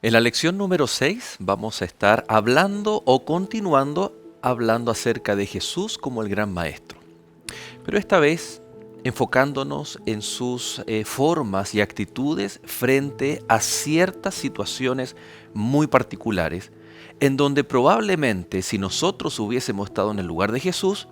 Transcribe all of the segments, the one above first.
En la lección número 6 vamos a estar hablando o continuando hablando acerca de Jesús como el gran maestro. Pero esta vez enfocándonos en sus formas y actitudes frente a ciertas situaciones muy particulares, en donde probablemente si nosotros hubiésemos estado en el lugar de Jesús,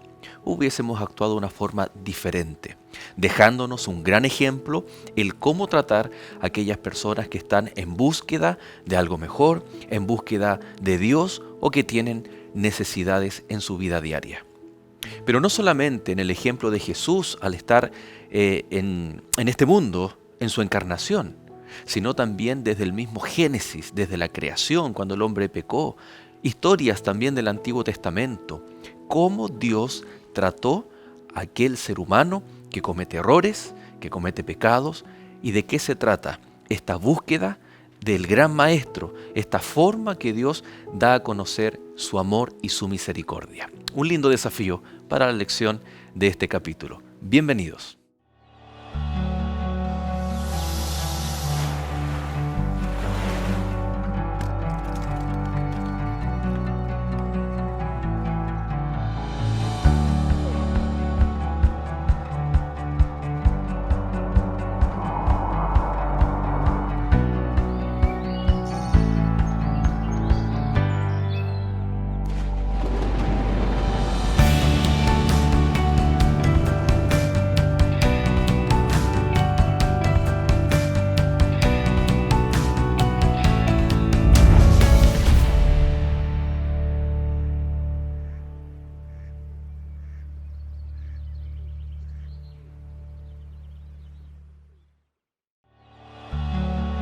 hubiésemos actuado de una forma diferente, dejándonos un gran ejemplo el cómo tratar a aquellas personas que están en búsqueda de algo mejor, en búsqueda de Dios o que tienen necesidades en su vida diaria. Pero no solamente en el ejemplo de Jesús al estar en este mundo, en su encarnación, sino también desde el mismo Génesis, desde la creación, cuando el hombre pecó, historias también del Antiguo Testamento, cómo Dios trató a aquel ser humano que comete errores, que comete pecados, y de qué se trata esta búsqueda del gran maestro, esta forma que Dios da a conocer su amor y su misericordia. Un lindo desafío para la lección de este capítulo. Bienvenidos.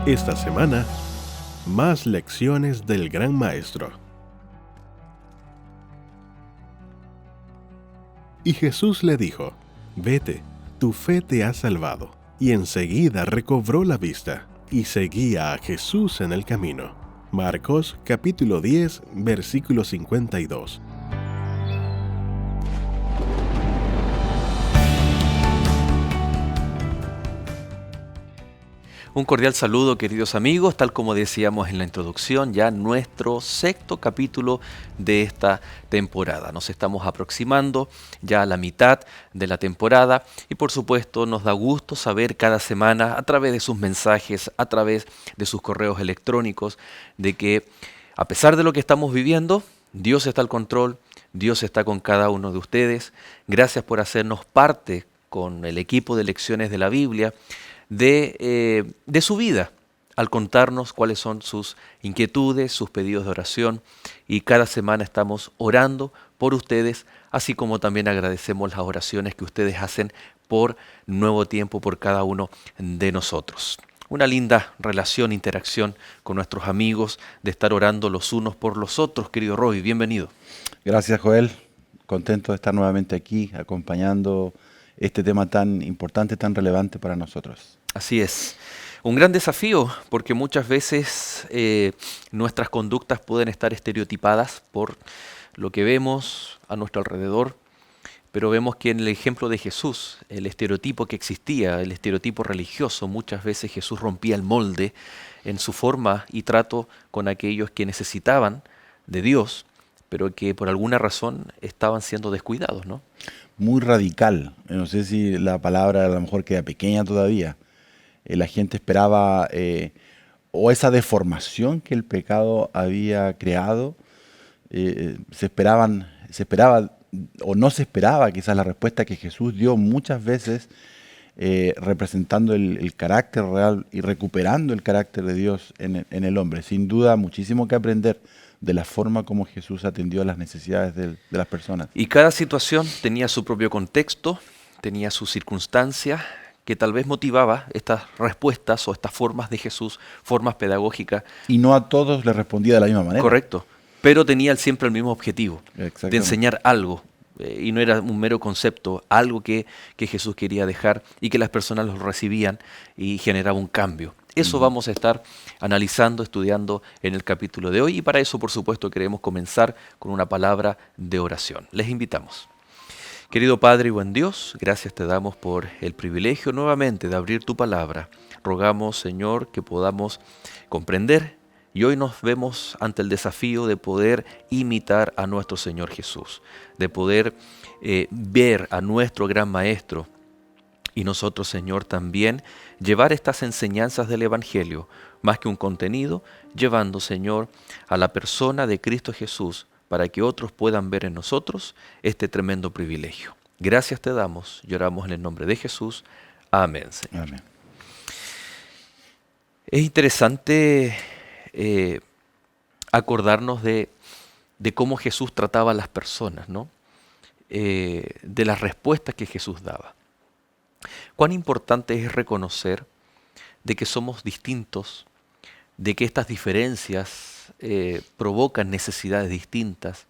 Esta semana, más lecciones del Gran Maestro. Y Jesús le dijo: Vete, tu fe te ha salvado. Y enseguida recobró la vista, y seguía a Jesús en el camino. Marcos capítulo 10, versículo 52. Un cordial saludo, queridos amigos, tal como decíamos en la introducción, ya nuestro sexto capítulo de esta temporada. Nos estamos aproximando ya a la mitad de la temporada y por supuesto nos da gusto saber cada semana a través de sus mensajes, a través de sus correos electrónicos, de que a pesar de lo que estamos viviendo, Dios está al control, Dios está con cada uno de ustedes. Gracias por hacernos parte con el equipo de lecciones de la Biblia de su vida, al contarnos cuáles son sus inquietudes, sus pedidos de oración, y cada semana estamos orando por ustedes, así como también agradecemos las oraciones que ustedes hacen por Nuevo Tiempo, por cada uno de nosotros. Una linda relación, interacción con nuestros amigos, de estar orando los unos por los otros. Querido Roy, bienvenido. Gracias, Joel. Contento de estar nuevamente aquí acompañando este tema tan importante, tan relevante para nosotros. Así es. Un gran desafío porque muchas veces nuestras conductas pueden estar estereotipadas por lo que vemos a nuestro alrededor, pero vemos que en el ejemplo de Jesús, el estereotipo que existía, el estereotipo religioso, muchas veces Jesús rompía el molde en su forma y trato con aquellos que necesitaban de Dios, pero que por alguna razón estaban siendo descuidados, ¿no? Muy radical. No sé si la palabra a lo mejor queda pequeña todavía. La gente esperaba o esa deformación que el pecado había creado, se esperaba o no se esperaba quizás la respuesta que Jesús dio muchas veces, representando el carácter real y recuperando el carácter de Dios en el hombre. Sin duda, muchísimo que aprender de la forma como Jesús atendió a las necesidades de las personas. Y cada situación tenía su propio contexto, tenía su circunstancia, que tal vez motivaba estas respuestas o estas formas de Jesús, formas pedagógicas. Y no a todos les respondía de la misma manera. Correcto, pero tenía siempre el mismo objetivo, de Exactamente. enseñar algo, y no era un mero concepto, algo que Jesús quería dejar y que las personas lo recibían y generaba un cambio. Eso vamos a estar analizando, estudiando en el capítulo de hoy, y para eso, por supuesto, queremos comenzar con una palabra de oración. Les invitamos. Querido Padre y buen Dios, gracias te damos por el privilegio nuevamente de abrir tu palabra. Rogamos, Señor, que podamos comprender Y hoy nos vemos ante el desafío de poder imitar a nuestro Señor Jesús, de poder ver a nuestro gran Maestro y nosotros, Señor, también llevar estas enseñanzas del Evangelio, más que un contenido, llevando, Señor, a la persona de Cristo Jesús para que otros puedan ver en nosotros este tremendo privilegio. Gracias te damos y oramos en el nombre de Jesús. Amén, Señor. Amén. Es interesante acordarnos de cómo Jesús trataba a las personas, ¿no? De las respuestas que Jesús daba. Cuán importante es reconocer de que somos distintos, de que estas diferencias provocan necesidades distintas,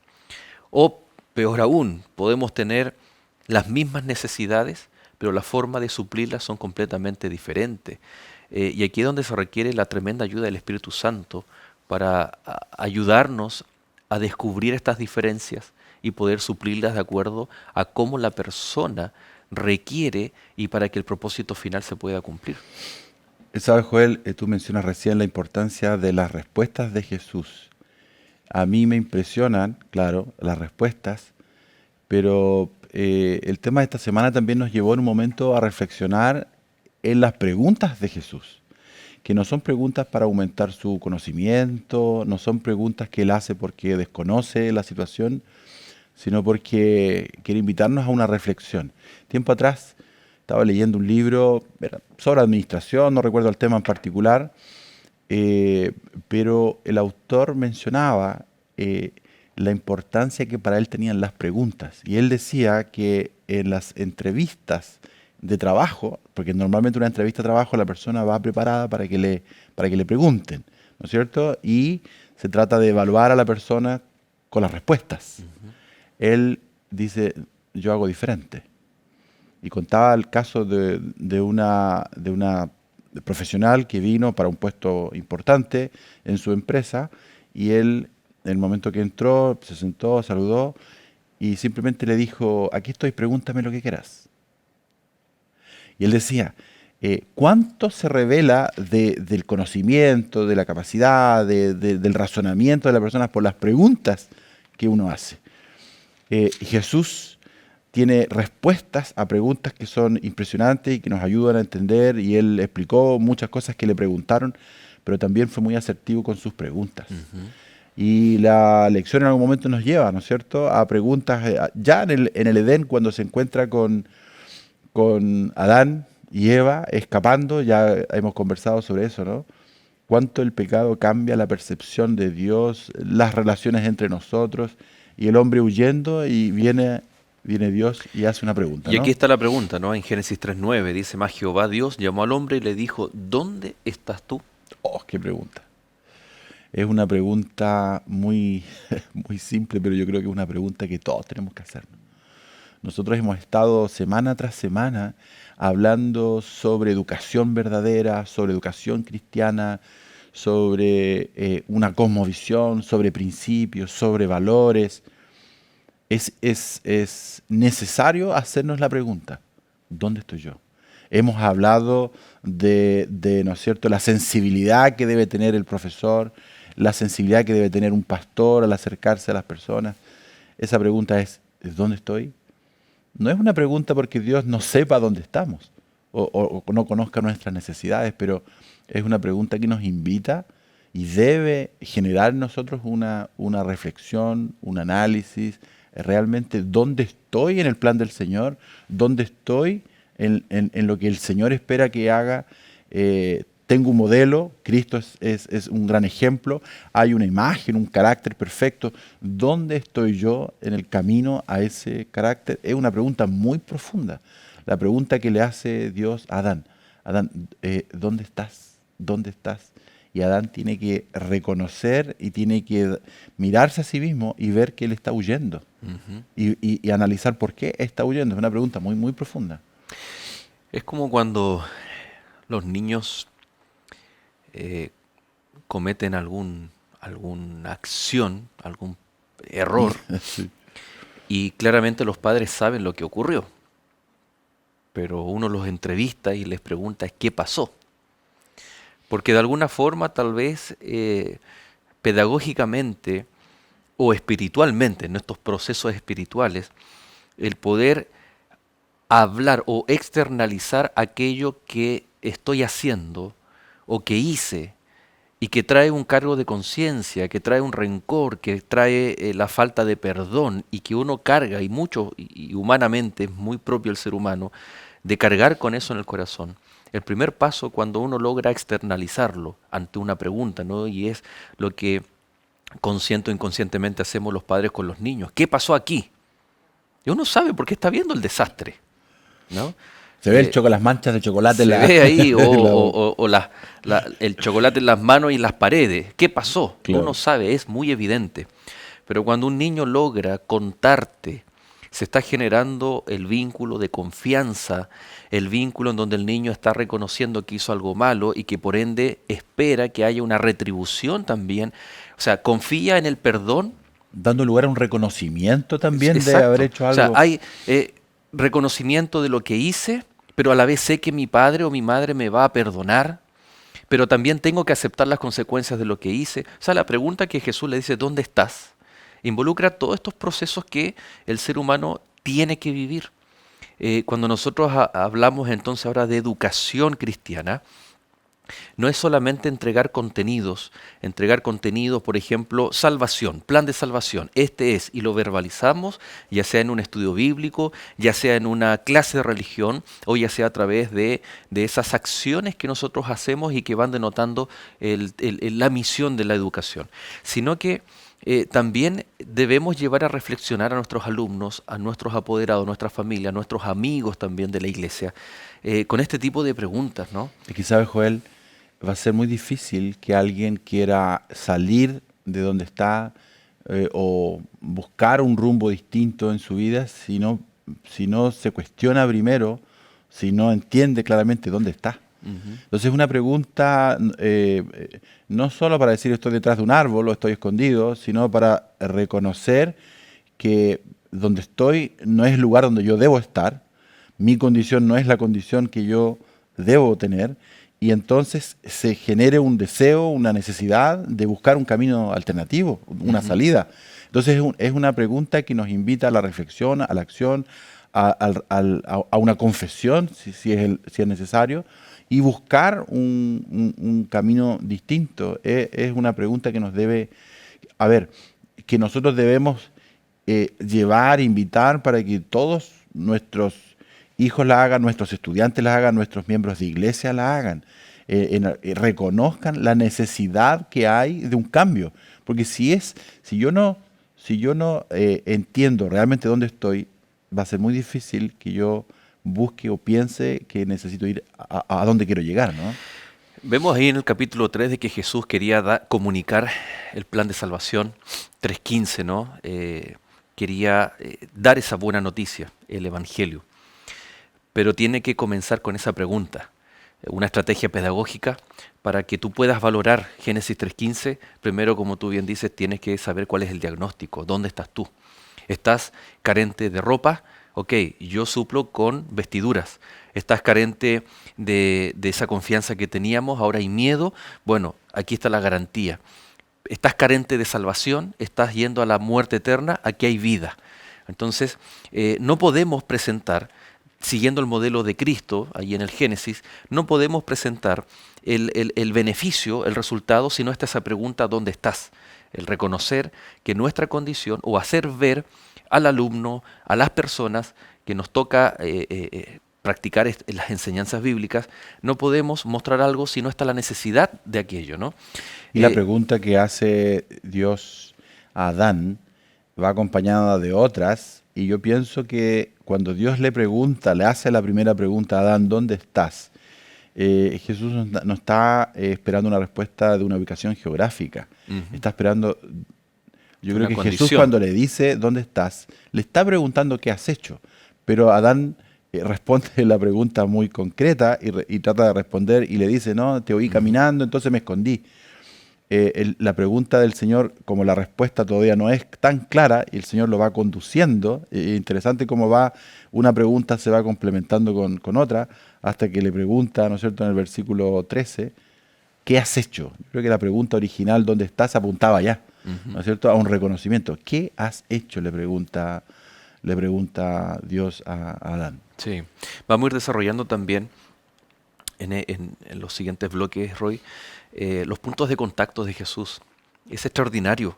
o peor aún, podemos tener las mismas necesidades, pero la forma de suplirlas son completamente diferentes. Y aquí es donde se requiere la tremenda ayuda del Espíritu Santo para ayudarnos a descubrir estas diferencias y poder suplirlas de acuerdo a cómo la persona requiere y para que el propósito final se pueda cumplir. ¿Sabes, Joel? Tú mencionas recién la importancia de las respuestas de Jesús. A mí me impresionan, claro, las respuestas, pero el tema de esta semana también nos llevó en un momento a reflexionar en las preguntas de Jesús, que no son preguntas para aumentar su conocimiento, no son preguntas que él hace porque desconoce la situación, sino porque quiere invitarnos a una reflexión. Tiempo atrás estaba leyendo un libro sobre administración, no recuerdo el tema en particular, pero el autor mencionaba la importancia que para él tenían las preguntas. Y él decía que en las entrevistas de trabajo, porque normalmente una entrevista de trabajo la persona va preparada para que le pregunten, ¿no es cierto? Y se trata de evaluar a la persona con las respuestas. Él dice, yo hago diferente. Y contaba el caso de una profesional que vino para un puesto importante en su empresa y él, en el momento que entró, se sentó, saludó y simplemente le dijo, aquí estoy, pregúntame lo que quieras. Y él decía, ¿cuánto se revela del conocimiento, de la capacidad, del razonamiento de las personas por las preguntas que uno hace? Y Jesús tiene respuestas a preguntas que son impresionantes y que nos ayudan a entender, y él explicó muchas cosas que le preguntaron, pero también fue muy asertivo con sus preguntas. Y la lección en algún momento nos lleva, ¿no es cierto?, a preguntas, ya en el Edén, cuando se encuentra con Adán y Eva escapando, ya hemos conversado sobre eso, ¿no? Cuánto el pecado cambia la percepción de Dios, las relaciones entre nosotros, y el hombre huyendo, y viene Dios y hace una pregunta, Y ¿no? aquí está la pregunta, ¿no? En Génesis 3:9 dice, más Jehová Dios llamó al hombre y le dijo, ¿dónde estás tú? Oh, qué pregunta. Es una pregunta muy, muy simple, pero yo creo que es una pregunta que todos tenemos que hacernos. Nosotros hemos estado semana tras semana hablando sobre educación verdadera, sobre educación cristiana, sobre una cosmovisión, sobre principios, sobre valores. Es necesario hacernos la pregunta, ¿dónde estoy yo? Hemos hablado de, ¿no es cierto?, la sensibilidad que debe tener el profesor, la sensibilidad que debe tener un pastor al acercarse a las personas. Esa pregunta es, ¿dónde estoy? No es una pregunta porque Dios no sepa dónde estamos o no conozca nuestras necesidades, pero es una pregunta que nos invita y debe generar en nosotros una reflexión, un análisis, realmente dónde estoy en el plan del Señor, dónde estoy en lo que el Señor espera que haga. Tengo un modelo, Cristo es un gran ejemplo, hay una imagen, un carácter perfecto. ¿Dónde estoy yo en el camino a ese carácter? Es una pregunta muy profunda, la pregunta que le hace Dios a Adán. Adán, ¿dónde estás? ¿Dónde estás? Y Adán tiene que reconocer y tiene que mirarse a sí mismo y ver que él está huyendo. Y analizar por qué está huyendo. Es una pregunta muy, muy profunda. Es como cuando los niños cometen alguna acción, algún error, Sí. y claramente los padres saben lo que ocurrió, pero uno los entrevista y les pregunta qué pasó. Porque de alguna forma, tal vez, pedagógicamente o espiritualmente, en estos procesos espirituales, el poder hablar o externalizar aquello que estoy haciendo o que hice y que trae un cargo de conciencia, que trae un rencor, que trae la falta de perdón y que uno carga, y mucho, y humanamente es muy propio el ser humano, de cargar con eso en el corazón. El primer paso cuando uno logra externalizarlo ante una pregunta, ¿no? Y es lo que consciente o inconscientemente hacemos los padres con los niños. ¿Qué pasó aquí? Y uno sabe por qué está viendo el desastre, ¿no? Se ve las manchas de chocolate Se en la... ve ahí, en la- o el chocolate en las manos y en las paredes. ¿Qué pasó? Uno Claro. sabe, es muy evidente. Pero cuando un niño logra contarte, se está generando el vínculo de confianza, el vínculo en donde el niño está reconociendo que hizo algo malo y que por ende espera que haya una retribución también. O sea, confía en el perdón. Dando lugar a un reconocimiento también de haber Exacto. hecho O sea, algo. hay reconocimiento de lo que hice, pero a la vez sé que mi padre o mi madre me va a perdonar, pero también tengo que aceptar las consecuencias de lo que hice. O sea, la pregunta que Jesús le dice, ¿dónde estás? Involucra todos estos procesos que el ser humano tiene que vivir. Cuando nosotros hablamos entonces ahora de educación cristiana, no es solamente entregar contenidos, por ejemplo, salvación, plan de salvación, este es, y lo verbalizamos, ya sea en un estudio bíblico, ya sea en una clase de religión, o ya sea a través de esas acciones que nosotros hacemos y que van denotando la misión de la educación, sino que también debemos llevar a reflexionar a nuestros alumnos, a nuestros apoderados, a nuestra familia, a nuestros amigos también de la iglesia, con este tipo de preguntas, ¿no? Es que, ¿sabes, Joel? Va a ser muy difícil que alguien quiera salir de donde está o buscar un rumbo distinto en su vida si no se cuestiona primero, si no entiende claramente dónde está. Ujú. Entonces es una pregunta no solo para decir estoy detrás de un árbol o estoy escondido, sino para reconocer que donde estoy no es el lugar donde yo debo estar, mi condición no es la condición que yo debo tener, y entonces se genere un deseo, una necesidad de buscar un camino alternativo, una Ujú. salida. Entonces es una pregunta que nos invita a la reflexión, a la acción, a una confesión, si es necesario, y buscar un camino distinto. Es una pregunta que nos debe, a ver, que nosotros debemos llevar, invitar para que todos nuestros hijos la hagan, nuestros estudiantes la hagan, nuestros miembros de iglesia la hagan, reconozcan la necesidad que hay de un cambio. Porque si yo no entiendo realmente dónde estoy, va a ser muy difícil que yo busque o piense que necesito ir a dónde quiero llegar, ¿no? Vemos ahí en el capítulo 3 de que Jesús quería comunicar el plan de salvación, 3:15, ¿no? Quería dar esa buena noticia, el Evangelio. Pero tiene que comenzar con esa pregunta, una estrategia pedagógica para que tú puedas valorar Génesis 3:15. Primero, como tú bien dices, tienes que saber cuál es el diagnóstico, dónde estás tú. ¿Estás carente de ropa? Ok, yo suplo con vestiduras. ¿Estás carente de esa confianza que teníamos? Ahora hay miedo. Bueno, aquí está la garantía. ¿Estás carente de salvación? ¿Estás yendo a la muerte eterna? Aquí hay vida. Entonces, no podemos presentar, siguiendo el modelo de Cristo, ahí en el Génesis, no podemos presentar el beneficio, el resultado, si no está esa pregunta, ¿dónde estás? El reconocer que nuestra condición, o hacer ver al alumno, a las personas que nos toca practicar las enseñanzas bíblicas, no podemos mostrar algo si no está la necesidad de aquello, ¿no? Y la Eh, pregunta que hace Dios a Adán va acompañada de otras, y yo pienso que cuando Dios le pregunta, le hace la primera pregunta a Adán, ¿dónde estás? Jesús no está esperando una respuesta de una ubicación geográfica, Ujú. está esperando, yo creo Una que Jesús condición. cuando le dice, ¿dónde estás? Le está preguntando qué has hecho, pero Adán responde la pregunta muy concreta y trata de responder y le dice, no, te oí Ujú. caminando, entonces me escondí. La pregunta del Señor, como la respuesta todavía no es tan clara, y el Señor lo va conduciendo, interesante cómo va, una pregunta se va complementando con otra, hasta que le pregunta, ¿no es cierto?, en el versículo 13, ¿qué has hecho? Yo creo que la pregunta original, ¿dónde estás?, apuntaba allá, ¿no es cierto?, a un reconocimiento. ¿Qué has hecho?, le pregunta Dios a Adán. Sí, vamos a ir desarrollando también en los siguientes bloques, Roy, los puntos de contacto de Jesús. Es extraordinario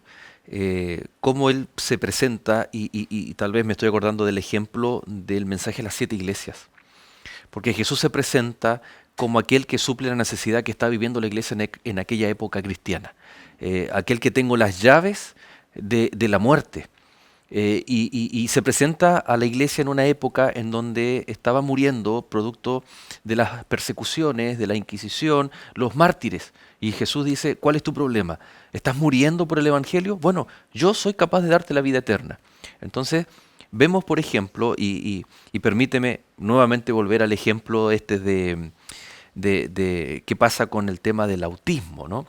cómo Él se presenta y tal vez me estoy acordando del ejemplo del mensaje a las 7 iglesias. Porque Jesús se presenta como aquel que suple la necesidad que está viviendo la iglesia en aquella época cristiana. Aquel que tengo las llaves de la muerte. Y se presenta a la iglesia en una época en donde estaba muriendo, producto de las persecuciones, de la Inquisición, los mártires. Y Jesús dice, ¿cuál es tu problema? ¿Estás muriendo por el Evangelio? Bueno, yo soy capaz de darte la vida eterna. Entonces, vemos, por ejemplo, y permíteme nuevamente volver al ejemplo de qué pasa con el tema del autismo, ¿no?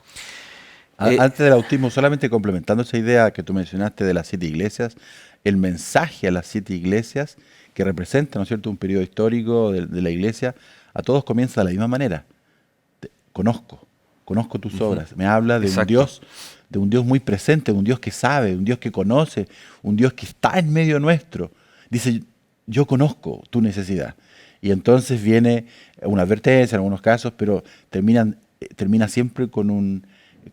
Antes del autismo, solamente complementando esa idea que tú mencionaste de las 7 iglesias, el mensaje a las 7 iglesias que representa, ¿no es cierto?, un periodo histórico de la iglesia, a todos comienza de la misma manera. Conozco tus obras. Me habla de un Dios muy presente, un Dios que sabe, un Dios que conoce, un Dios que está en medio nuestro. Dice, yo conozco tu necesidad. Y entonces viene una advertencia en algunos casos, pero termina siempre con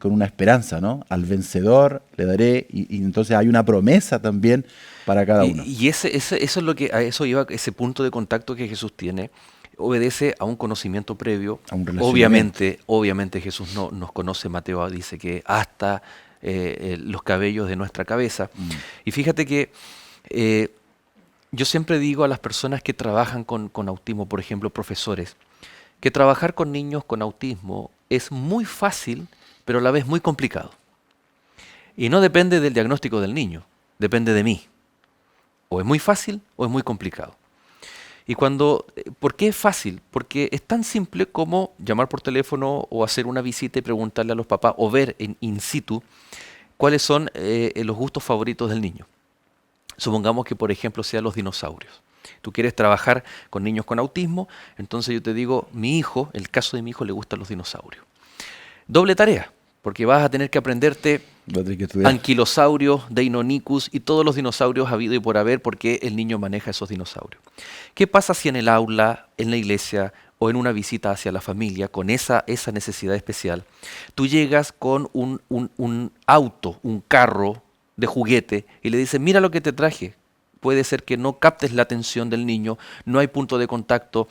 una esperanza, ¿no? Al vencedor le daré, y entonces hay una promesa también para cada uno. Y eso es lo que a eso iba, ese punto de contacto que Jesús tiene, obedece a un conocimiento previo. A un relacionamiento. Obviamente Jesús no nos conoce. Mateo dice que hasta los cabellos de nuestra cabeza. Y fíjate que yo siempre digo a las personas que trabajan con autismo, por ejemplo, profesores, que trabajar con niños con autismo es muy fácil, pero a la vez muy complicado. Y no depende del diagnóstico del niño, depende de mí. O es muy fácil o es muy complicado. Y ¿por qué es fácil? Porque es tan simple como llamar por teléfono o hacer una visita y preguntarle a los papás o ver in situ cuáles son los gustos favoritos del niño. Supongamos que, por ejemplo, sean los dinosaurios. Tú quieres trabajar con niños con autismo, entonces yo te digo, el caso de mi hijo le gustan los dinosaurios. Doble tarea, porque vas a tener que aprenderte Anquilosaurios, Deinonychus y todos los dinosaurios habido y por haber, porque el niño maneja esos dinosaurios. ¿Qué pasa si en el aula, en la iglesia o en una visita hacia la familia, con esa necesidad especial, tú llegas con un auto, un carro de juguete y le dices, mira lo que te traje? Puede ser que no captes la atención del niño, no hay punto de contacto,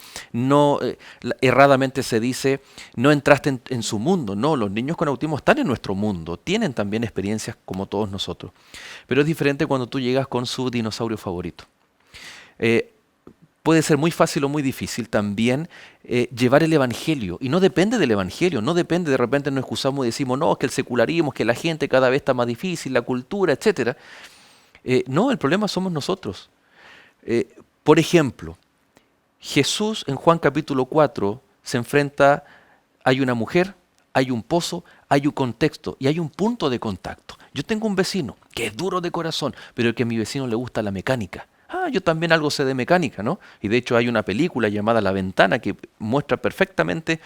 erradamente se dice, no entraste en su mundo. No, los niños con autismo están en nuestro mundo, tienen también experiencias como todos nosotros. Pero es diferente cuando tú llegas con su dinosaurio favorito. Puede ser muy fácil o muy difícil también llevar el evangelio. Y no depende del evangelio, no depende, de repente nos excusamos y decimos, no, es que el secularismo, es que la gente cada vez está más difícil, la cultura, etcétera. No, el problema somos nosotros. Por ejemplo, Jesús en Juan capítulo 4 se enfrenta, hay una mujer, hay un pozo, hay un contexto y hay un punto de contacto. Yo tengo un vecino que es duro de corazón, pero que a mi vecino le gusta la mecánica. Yo también algo sé de mecánica, ¿no? Y de hecho hay una película llamada La Ventana que muestra perfectamente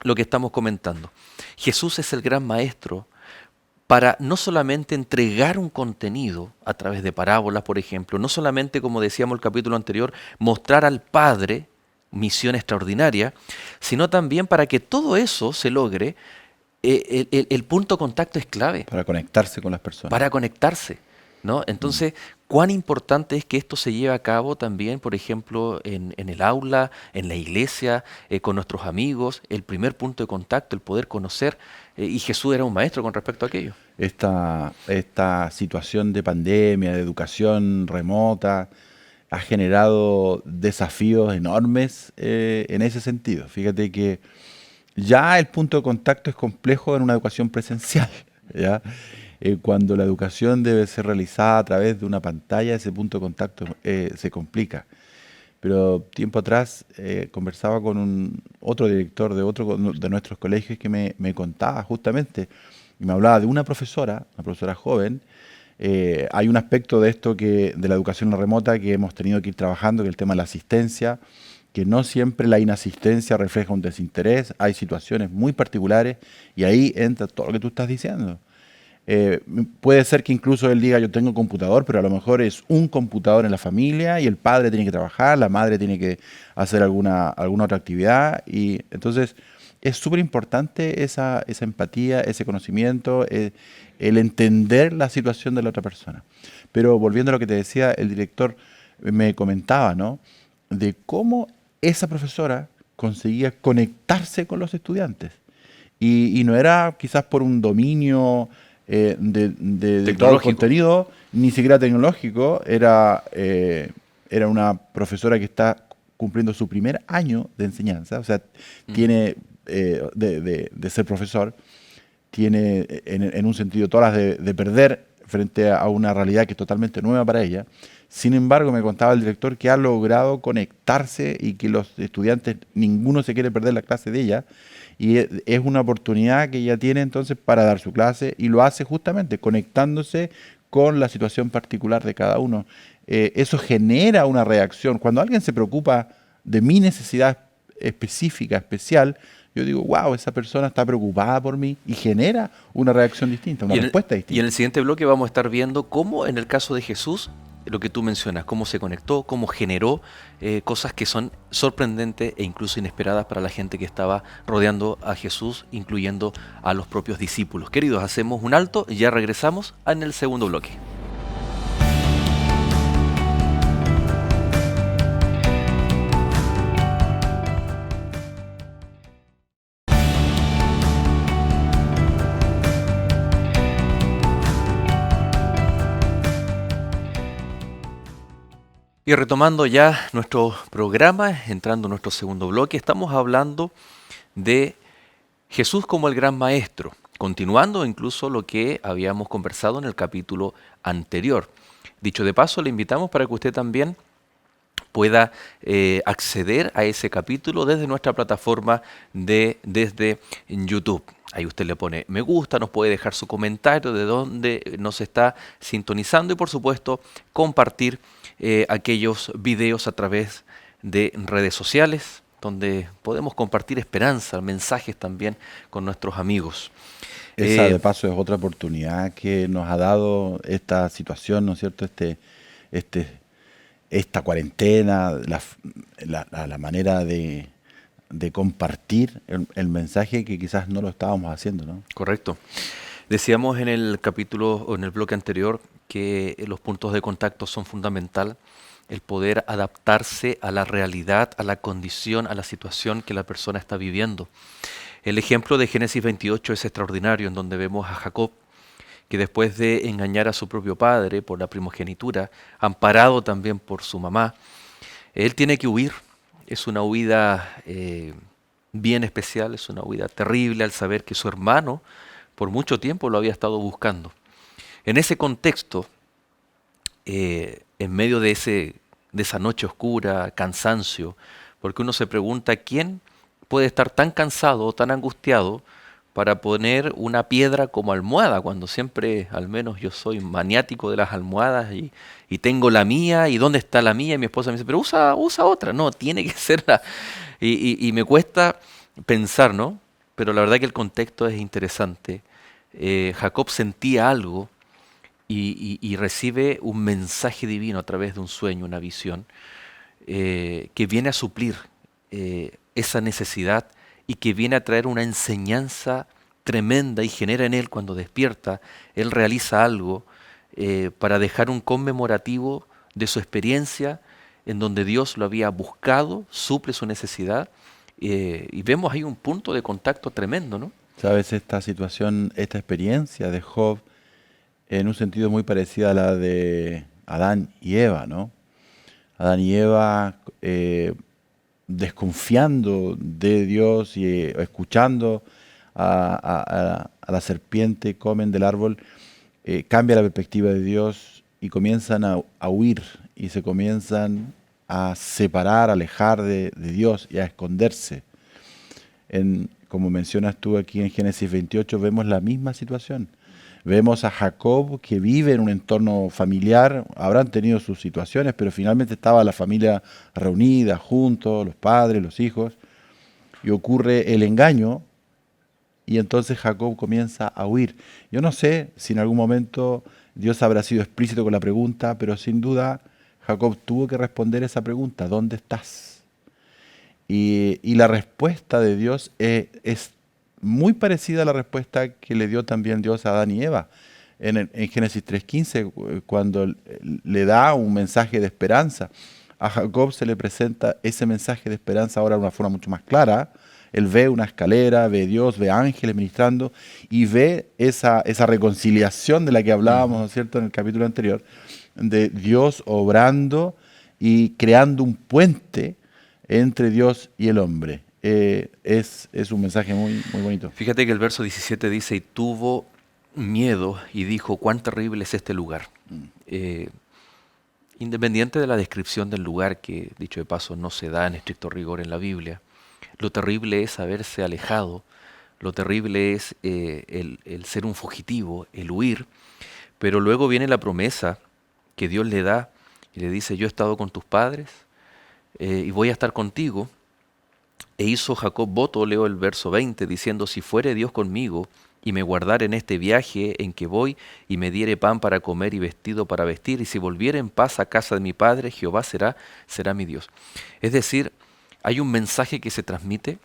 lo que estamos comentando. Jesús es el gran maestro para no solamente entregar un contenido a través de parábolas, por ejemplo, no solamente, como decíamos el capítulo anterior, mostrar al Padre, misión extraordinaria, sino también para que todo eso se logre, el punto de contacto es clave. Para conectarse con las personas. Para conectarse, ¿no? Entonces, cuán importante es que esto se lleve a cabo también, por ejemplo, en el aula, en la iglesia, con nuestros amigos, el primer punto de contacto, el poder conocer. Y Jesús era un maestro con respecto a aquello. Esta situación de pandemia, de educación remota, ha generado desafíos enormes en ese sentido. Fíjate que ya el punto de contacto es complejo en una educación presencial, ¿ya? Cuando la educación debe ser realizada a través de una pantalla, ese punto de contacto se complica. Pero tiempo atrás conversaba con otro director de otro de nuestros colegios que me contaba justamente, y me hablaba de una profesora joven. Hay un aspecto de esto de la educación remota que hemos tenido que ir trabajando, que es el tema de la asistencia, que no siempre la inasistencia refleja un desinterés, hay situaciones muy particulares y ahí entra todo lo que tú estás diciendo. Puede ser que incluso él diga yo tengo computador, pero a lo mejor es un computador en la familia y el padre tiene que trabajar, la madre tiene que hacer alguna otra actividad y entonces es súper importante esa empatía, ese conocimiento, el entender la situación de la otra persona. Pero volviendo a lo que te decía, el director me comentaba, ¿no? De cómo esa profesora conseguía conectarse con los estudiantes. Y no era quizás por un dominio de todo el contenido, ni siquiera tecnológico, era una profesora que está cumpliendo su primer año de enseñanza, o sea, tiene de ser profesor, tiene en un sentido todas las de perder frente a una realidad que es totalmente nueva para ella. Sin embargo, me contaba el director que ha logrado conectarse y que los estudiantes, ninguno se quiere perder la clase de ella, y es una oportunidad que ella tiene entonces para dar su clase y lo hace justamente conectándose con la situación particular de cada uno. Eso genera una reacción. Cuando alguien se preocupa de mi necesidad específica, especial, yo digo, wow, esa persona está preocupada por mí y genera una reacción distinta, una respuesta distinta. Y en el siguiente bloque vamos a estar viendo cómo en el caso de Jesús, lo que tú mencionas, cómo se conectó, cómo generó cosas que son sorprendentes e incluso inesperadas para la gente que estaba rodeando a Jesús, incluyendo a los propios discípulos. Queridos, hacemos un alto y ya regresamos en el segundo bloque. Y retomando ya nuestro programa, entrando en nuestro segundo bloque, estamos hablando de Jesús como el gran maestro, continuando incluso lo que habíamos conversado en el capítulo anterior. Dicho de paso, le invitamos para que usted también pueda acceder a ese capítulo desde nuestra plataforma desde YouTube. Ahí usted le pone me gusta, nos puede dejar su comentario de dónde nos está sintonizando y por supuesto compartir aquellos videos a través de redes sociales donde podemos compartir esperanza, mensajes también con nuestros amigos. Esa de paso es otra oportunidad que nos ha dado esta situación, ¿no es cierto? Esta cuarentena, la manera de compartir el mensaje que quizás no lo estábamos haciendo, ¿no? Correcto. Decíamos en el capítulo o en el bloque anterior que los puntos de contacto son fundamental, el poder adaptarse a la realidad, a la condición, a la situación que la persona está viviendo. El ejemplo de Génesis 28 es extraordinario, en donde vemos a Jacob, que después de engañar a su propio padre por la primogenitura, amparado también por su mamá, él tiene que huir. Es una huida bien especial, es una huida terrible al saber que su hermano por mucho tiempo lo había estado buscando. En ese contexto, en medio de esa noche oscura, cansancio, porque uno se pregunta quién puede estar tan cansado o tan angustiado para poner una piedra como almohada, cuando siempre, al menos yo soy maniático de las almohadas y tengo la mía, y ¿dónde está la mía? Y mi esposa me dice, pero usa otra. No, tiene que ser la... Y me cuesta pensar, ¿no? Pero la verdad que el contexto es interesante. Jacob sentía algo y recibe un mensaje divino a través de un sueño, una visión, que viene a suplir esa necesidad y que viene a traer una enseñanza tremenda y genera en él, cuando despierta, él realiza algo para dejar un conmemorativo de su experiencia en donde Dios lo había buscado, suple su necesidad y vemos ahí un punto de contacto tremendo, ¿no? Sabes, esta situación, esta experiencia de Job, en un sentido muy parecida a la de Adán y Eva, ¿no? Adán y Eva desconfiando de Dios y escuchando a la serpiente, comen del árbol, cambia la perspectiva de Dios y comienzan a huir y se comienzan a separar, a alejar de Dios y a esconderse. Como mencionas tú aquí en Génesis 28, vemos la misma situación. Vemos a Jacob que vive en un entorno familiar, habrán tenido sus situaciones, pero finalmente estaba la familia reunida, juntos, los padres, los hijos, y ocurre el engaño, y entonces Jacob comienza a huir. Yo no sé si en algún momento Dios habrá sido explícito con la pregunta, pero sin duda Jacob tuvo que responder esa pregunta: ¿dónde estás? Y la respuesta de Dios es muy parecida a la respuesta que le dio también Dios a Adán y Eva. En Génesis 3:15, cuando le da un mensaje de esperanza, a Jacob se le presenta ese mensaje de esperanza ahora de una forma mucho más clara. Él ve una escalera, ve Dios, ve ángeles ministrando y ve esa reconciliación de la que hablábamos, ¿no es cierto?, en el capítulo anterior, de Dios obrando y creando un puente entre Dios y el hombre. Es un mensaje muy, muy bonito. Fíjate que el verso 17 dice, y tuvo miedo y dijo, cuán terrible es este lugar. Independiente de la descripción del lugar, que dicho de paso no se da en estricto rigor en la Biblia, lo terrible es haberse alejado, lo terrible es el ser un fugitivo, el huir, pero luego viene la promesa que Dios le da y le dice, yo he estado con tus padres y voy a estar contigo. E hizo Jacob voto, leo el verso 20, diciendo, si fuere Dios conmigo y me guardare en este viaje en que voy y me diere pan para comer y vestido para vestir, y si volviere en paz a casa de mi padre, Jehová será mi Dios. Es decir, hay un mensaje que se transmite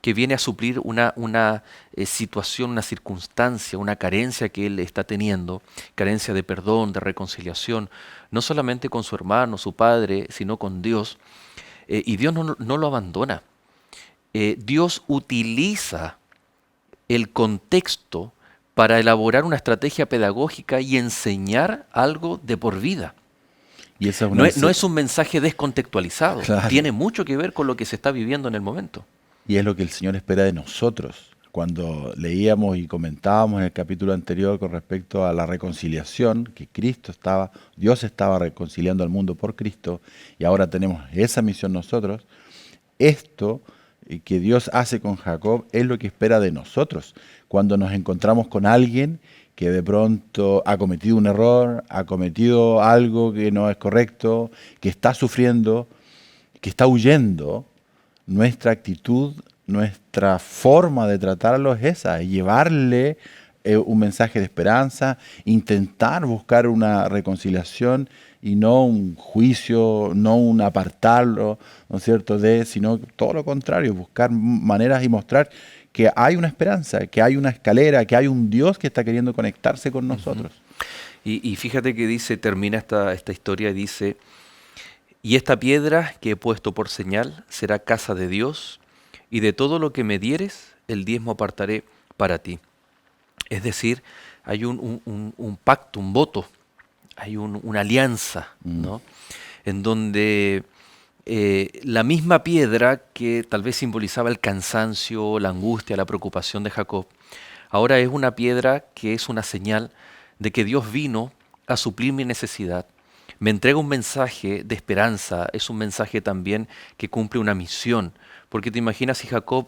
que viene a suplir una situación, una circunstancia, una carencia que él está teniendo, carencia de perdón, de reconciliación, no solamente con su hermano, su padre, sino con Dios, y Dios no lo abandona. Dios utiliza el contexto para elaborar una estrategia pedagógica y enseñar algo de por vida. Y esa es no es un mensaje descontextualizado, claro. Tiene mucho que ver con lo que se está viviendo en el momento. Y es lo que el Señor espera de nosotros. Cuando leíamos y comentábamos en el capítulo anterior con respecto a la reconciliación, que Dios estaba reconciliando al mundo por Cristo, y ahora tenemos esa misión nosotros, esto que Dios hace con Jacob es lo que espera de nosotros. Cuando nos encontramos con alguien que de pronto ha cometido un error, ha cometido algo que no es correcto, que está sufriendo, que está huyendo, nuestra actitud, nuestra forma de tratarlo es esa, es llevarle un mensaje de esperanza, intentar buscar una reconciliación y no un juicio, no un apartarlo, ¿no es cierto?, sino todo lo contrario, buscar maneras y mostrar que hay una esperanza, que hay una escalera, que hay un Dios que está queriendo conectarse con nosotros. Y fíjate que dice, termina esta historia y dice, y esta piedra que he puesto por señal será casa de Dios, y de todo lo que me dieres, el diezmo apartaré para ti. Es decir, hay un pacto, un voto, hay una alianza, ¿no? En donde la misma piedra que tal vez simbolizaba el cansancio, la angustia, la preocupación de Jacob, ahora es una piedra que es una señal de que Dios vino a suplir mi necesidad. Me entrega un mensaje de esperanza, es un mensaje también que cumple una misión. Porque te imaginas si Jacob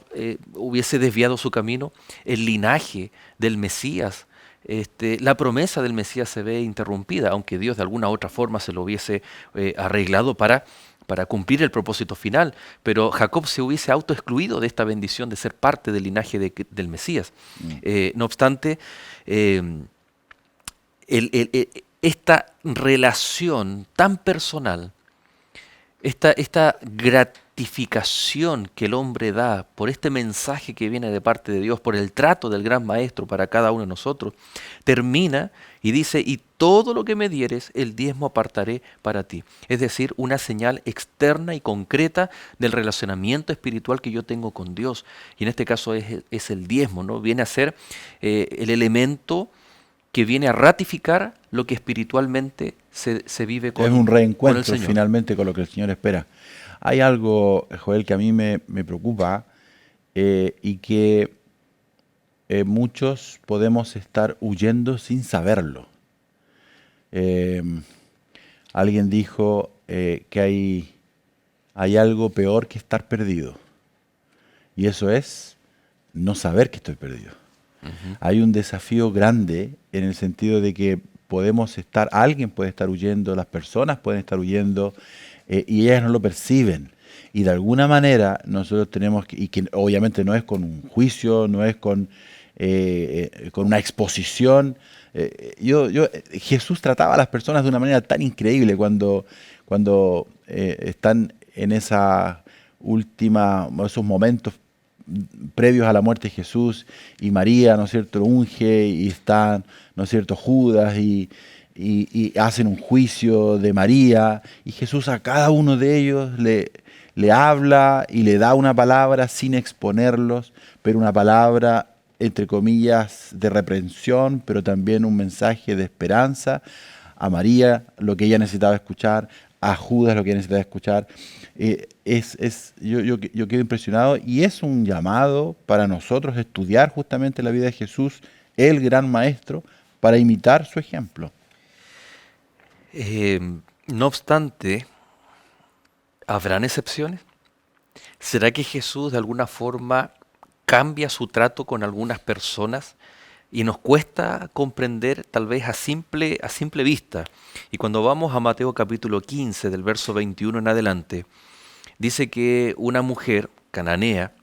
hubiese desviado su camino, el linaje del Mesías, la promesa del Mesías se ve interrumpida, aunque Dios de alguna otra forma se lo hubiese arreglado para cumplir el propósito final. Pero Jacob se hubiese autoexcluido de esta bendición de ser parte del linaje del Mesías. No obstante, esta relación tan personal, esta gratificación que el hombre da por este mensaje que viene de parte de Dios, por el trato del gran maestro para cada uno de nosotros, termina y dice, y todo lo que me dieres, el diezmo apartaré para ti. Es decir, una señal externa y concreta del relacionamiento espiritual que yo tengo con Dios. Y en este caso es el diezmo, ¿no? Viene a ser el elemento que viene a ratificar lo que espiritualmente se vive con el Señor. Es un reencuentro finalmente con lo que el Señor espera. Hay algo, Joel, que a mí me preocupa y que muchos podemos estar huyendo sin saberlo. Alguien dijo que hay algo peor que estar perdido, y eso es no saber que estoy perdido. Hay un desafío grande en el sentido de que alguien puede estar huyendo, las personas pueden estar huyendo y ellas no lo perciben. Y de alguna manera nosotros tenemos y que obviamente no es con un juicio, no es con una exposición. Jesús trataba a las personas de una manera tan increíble cuando están en esos momentos previos a la muerte de Jesús y María, ¿no es cierto?, lo unge y están, ¿no es cierto?, Judas y hacen un juicio de María y Jesús a cada uno de ellos le habla y le da una palabra sin exponerlos, pero una palabra entre comillas de reprensión, pero también un mensaje de esperanza. A María lo que ella necesitaba escuchar, a Judas lo que ella necesitaba escuchar. Yo quedo impresionado y es un llamado para nosotros estudiar justamente la vida de Jesús, el gran maestro, para imitar su ejemplo. No obstante, ¿habrán excepciones? ¿Será que Jesús de alguna forma cambia su trato con algunas personas y nos cuesta comprender tal vez a simple vista? Y cuando vamos a Mateo capítulo 15, del verso 21 en adelante, dice que una mujer cananea,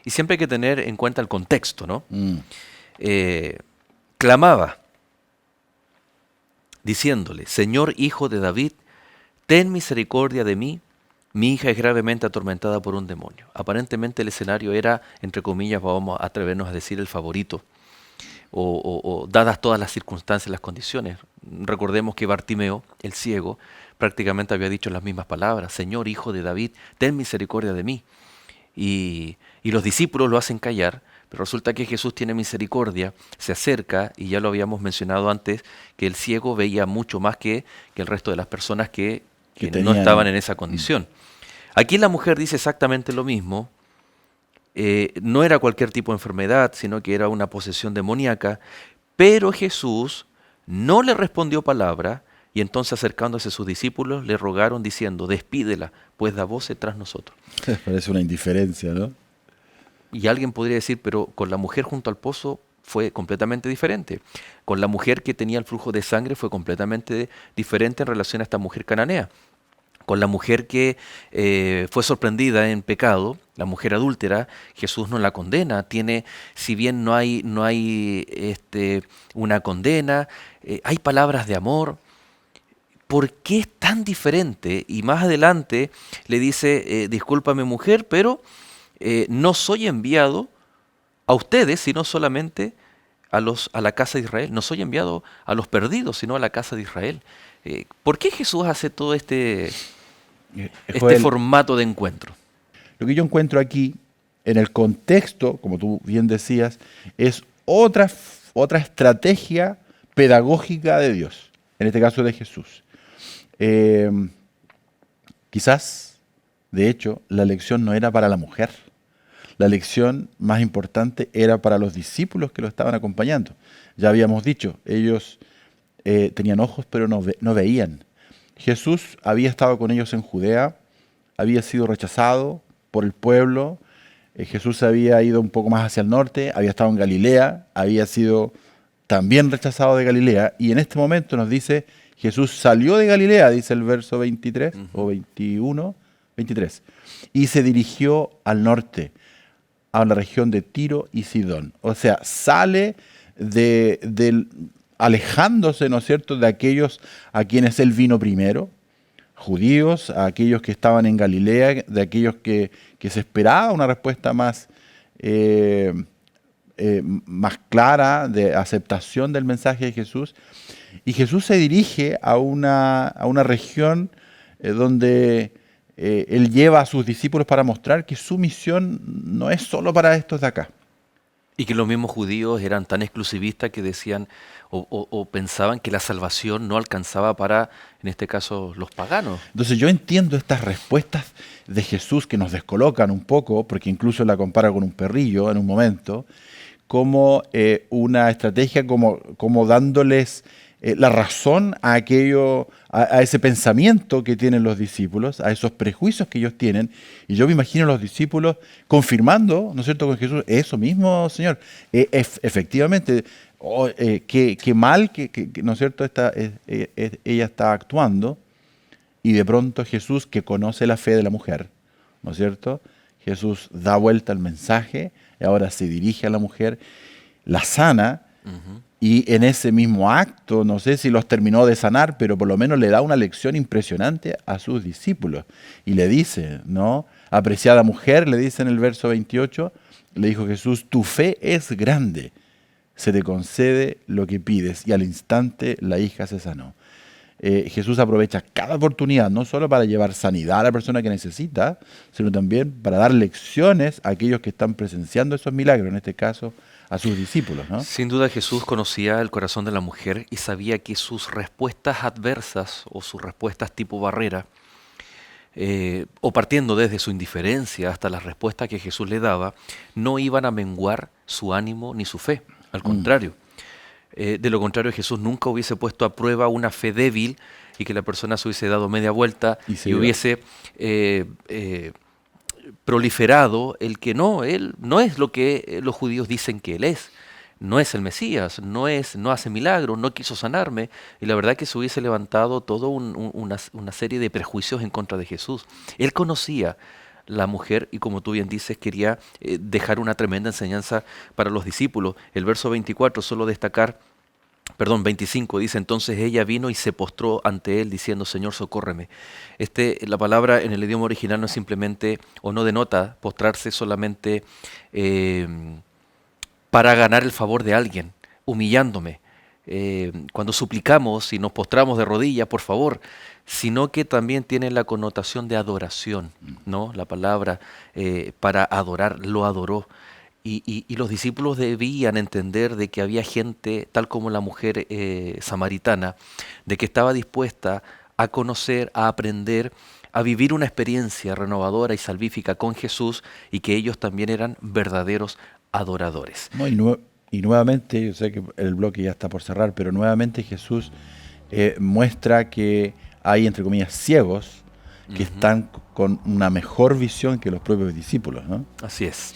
y siempre hay que tener en cuenta el contexto, ¿no? Clamaba, diciéndole, Señor, hijo de David, ten misericordia de mí, mi hija es gravemente atormentada por un demonio. Aparentemente el escenario era, entre comillas, vamos a atrevernos a decir, el favorito, o dadas todas las circunstancias, las condiciones. Recordemos que Bartimeo, el ciego, prácticamente había dicho las mismas palabras, Señor, hijo de David, ten misericordia de mí. Y los discípulos lo hacen callar, pero resulta que Jesús tiene misericordia, se acerca, y ya lo habíamos mencionado antes, que el ciego veía mucho más que el resto de las personas que no estaban en esa condición. Aquí la mujer dice exactamente lo mismo. No era cualquier tipo de enfermedad, sino que era una posesión demoníaca, pero Jesús no le respondió palabra, y entonces acercándose a sus discípulos le rogaron diciendo, despídela, pues da voces tras nosotros. Parece una indiferencia, ¿no? Y alguien podría decir, pero con la mujer junto al pozo fue completamente diferente. Con la mujer que tenía el flujo de sangre fue completamente diferente en relación a esta mujer cananea. Con la mujer que fue sorprendida en pecado, la mujer adúltera, Jesús no la condena. Si bien no hay una condena, hay palabras de amor. ¿Por qué es tan diferente? Y más adelante le dice, discúlpame mujer, pero no soy enviado a ustedes, sino solamente a la casa de Israel. No soy enviado a los perdidos, sino a la casa de Israel. ¿Por qué Jesús hace todo este formato de encuentro? Lo que yo encuentro aquí, en el contexto, como tú bien decías, es otra estrategia pedagógica de Dios, en este caso de Jesús. Quizás, de hecho, la lección no era para la mujer. La lección más importante era para los discípulos que lo estaban acompañando. Ya habíamos dicho, ellos tenían ojos pero no veían. Jesús había estado con ellos en Judea, había sido rechazado por el pueblo, Jesús había ido un poco más hacia el norte, había estado en Galilea, había sido también rechazado de Galilea, y en este momento nos dice, Jesús salió de Galilea, dice el verso 23 o 21, 23, y se dirigió al norte, a la región de Tiro y Sidón. O sea, sale alejándose, ¿no es cierto?, de aquellos a quienes él vino primero, judíos, a aquellos que estaban en Galilea, de aquellos que se esperaba una respuesta más clara de aceptación del mensaje de Jesús. Y Jesús se dirige a una región donde él lleva a sus discípulos para mostrar que su misión no es solo para estos de acá. Y que los mismos judíos eran tan exclusivistas que decían o pensaban que la salvación no alcanzaba para, en este caso, los paganos. Entonces yo entiendo estas respuestas de Jesús que nos descolocan un poco, porque incluso la compara con un perrillo en un momento, como una estrategia, como dándoles la razón a aquello, a ese pensamiento que tienen los discípulos, a esos prejuicios que ellos tienen. Y yo me imagino a los discípulos confirmando, ¿no es cierto?, con Jesús, eso mismo, Señor. Efectivamente, qué mal ¿no es cierto?, ella está actuando. Y de pronto Jesús, que conoce la fe de la mujer, ¿no es cierto?, Jesús da vuelta al mensaje y ahora se dirige a la mujer, la sana. Y en ese mismo acto, no sé si los terminó de sanar, pero por lo menos le da una lección impresionante a sus discípulos. Y le dice, ¿no? Apreciada mujer, le dice en el verso 28, le dijo Jesús, tu fe es grande, se te concede lo que pides. Y al instante la hija se sanó. Jesús aprovecha cada oportunidad, no solo para llevar sanidad a la persona que necesita, sino también para dar lecciones a aquellos que están presenciando esos milagros, en este caso a sus discípulos, ¿no? Sin duda Jesús conocía el corazón de la mujer y sabía que sus respuestas adversas o sus respuestas tipo barrera, o partiendo desde su indiferencia hasta las respuestas que Jesús le daba, no iban a menguar su ánimo ni su fe. Al contrario. De lo contrario, Jesús nunca hubiese puesto a prueba una fe débil y que la persona se hubiese dado media vuelta y hubiese proliferado el que no, él no es lo que los judíos dicen que él es. No es el Mesías, no hace milagros, no quiso sanarme. Y la verdad que se hubiese levantado toda una serie de prejuicios en contra de Jesús. Él conocía la mujer y, como tú bien dices, quería dejar una tremenda enseñanza para los discípulos. El verso 24, solo destacar, 25, dice, entonces ella vino y se postró ante él diciendo, Señor, socórreme. La palabra en el idioma original no es simplemente, o no denota postrarse solamente para ganar el favor de alguien, humillándome. Cuando suplicamos y nos postramos de rodillas, por favor, sino que también tiene la connotación de adoración, ¿no? La palabra para adorar, lo adoró. Y los discípulos debían entender de que había gente, tal como la mujer samaritana, de que estaba dispuesta a conocer, a aprender, a vivir una experiencia renovadora y salvífica con Jesús, y que ellos también eran verdaderos adoradores. No, y nuevamente, yo sé que el bloque ya está por cerrar, pero nuevamente Jesús muestra que hay, entre comillas, ciegos que están con una mejor visión que los propios discípulos, ¿no? Así es.